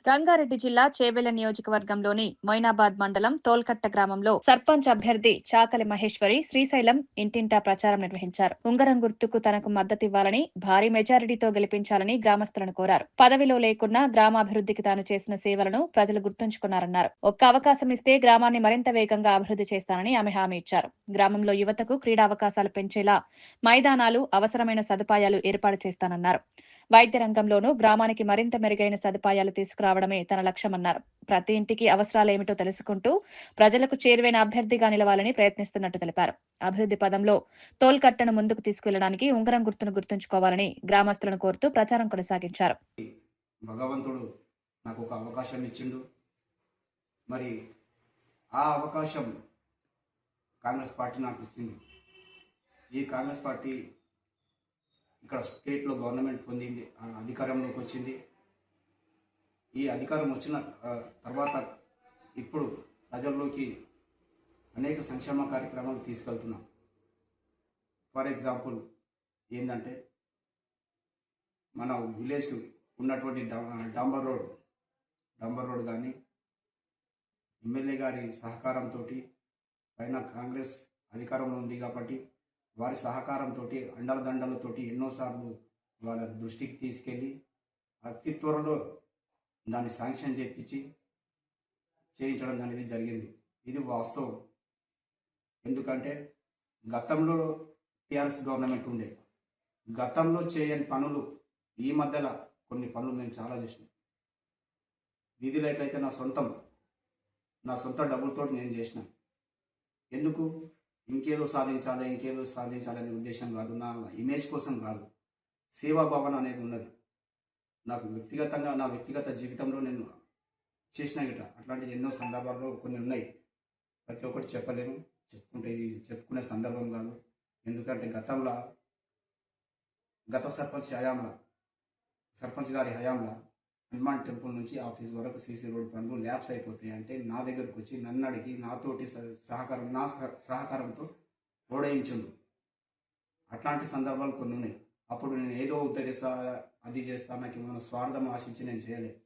రంగారెడ్డి జిల్లా చేవెళ్ల నియోజకవర్గంలోని మొయినాబాద్ మండలం తోల్కట్ట గ్రామంలో సర్పంచ్ అభ్యర్థి చాకలి మహేశ్వరి శ్రీశైలం ఇంటింటా ప్రచారం నిర్వహించారు. ఉంగరం గుర్తుకు తనకు మద్దతివ్వాలని, భారీ మెజారిటీతో గెలిపించాలని గ్రామస్తులను కోరారు. పదవిలో లేకున్నా గ్రామాభివృద్ధికి తాను చేసిన సేవలను ప్రజలు గుర్తుంచుకున్నారన్నారు. ఒక్క అవకాశం ఇస్తే గ్రామాన్ని మరింత వేగంగా అభివృద్ధి చేస్తానని ఆమె హామీ ఇచ్చారు. గ్రామంలో యువతకు క్రీడా అవకాశాలు పెంచేలా మైదానాలు, అవసరమైన సదుపాయాలు ఏర్పాటు చేస్తానన్నారు. వైద్య రంగంలోనూ గ్రామానికి మరింత మెరుగైన సదుపాయాలు తీసుకురావడమే తన లక్ష్యమన్నారు. ప్రతి ఇంటికి అవసరాలేమిటో తెలుసుకుంటూ ప్రజలకు చేరువైన అభ్యర్థిగా నిలవాలని ప్రయత్నిస్తున్నట్టు తెలిపారు. అభివృద్ధి పదంలో తోల్కట్టను ముందుకు తీసుకెళ్లడానికి ఉంగరం గుర్తును గుర్తుంచుకోవాలని గ్రామస్తులను కోరుతూ ప్రచారం కొనసాగించారు. భగవంతుడు నాకు ఒక అవకాశం ఇచ్చిండు. మరి ఆ అవకాశం కాంగ్రెస్ పార్టీ నాకు ఇచ్చింది. ఈ కాంగ్రెస్ పార్టీ ఇక్కడ స్టేట్లో గవర్నమెంట్ పొందింది, అధికారంలోకి వచ్చింది. ఈ అధికారం వచ్చిన తర్వాత ఇప్పుడు ప్రజల్లోకి అనేక సంక్షేమ కార్యక్రమాలు తీసుకెళ్తున్నాం. ఫర్ ఎగ్జాంపుల్ ఏంటంటే, మన విలేజ్కి ఉన్నటువంటి డాంబర్ రోడ్ కానీ ఎమ్మెల్యే గారి సహకారంతో, పైన కాంగ్రెస్ అధికారంలో ఉంది కాబట్టి వారి సహకారంతో, అండలదండలతోటి ఎన్నోసార్లు వాళ్ళ దృష్టికి తీసుకెళ్ళి అతి త్వరలో దాన్ని శాంక్షన్ చేయించడం అనేది జరిగింది. ఇది వాస్తవం. ఎందుకంటే గతంలో టీఆర్ఎస్ గవర్నమెంట్ ఉండే, గతంలో చేయని పనులు ఈ మధ్యలో కొన్ని పనులు మేము చాలా చేసినాం. వీధి లైట్లు అయితే నా సొంత డబ్బులతో నేను చేసిన. ఎందుకు? ఇంకేదో సాధించాలనే ఉద్దేశం కాదు, నా ఇమేజ్ కోసం కాదు. సేవాభావన అనేది ఉన్నది నాకు వ్యక్తిగతంగా. నా వ్యక్తిగత జీవితంలో నేను చేసిన అట్లాంటి ఎన్నో సందర్భాల్లో కొన్ని ఉన్నాయి. ప్రతి ఒక్కటి చెప్పలేను, చెప్పుకునే సందర్భం కాదు. ఎందుకంటే గత సర్పంచ్ గారి హయాంలో హనుమాన్ టెంపుల్ నుంచి ఆఫీస్ వరకు సీసీ రోడ్ పనులు ల్యాబ్స్ అయిపోతాయి అంటే నా దగ్గరకు వచ్చి నన్ను అడిగి నాతోటి సహకారంతో రోడ్ వేయించండు. అట్లాంటి సందర్భాలు కొన్ని ఉన్నాయి. అప్పుడు నేను ఏదో ఉద్ధరిస్తా, అది చేస్తా, నాకు ఏమైనా స్వార్థం ఆశించి నేను చేయలేదు.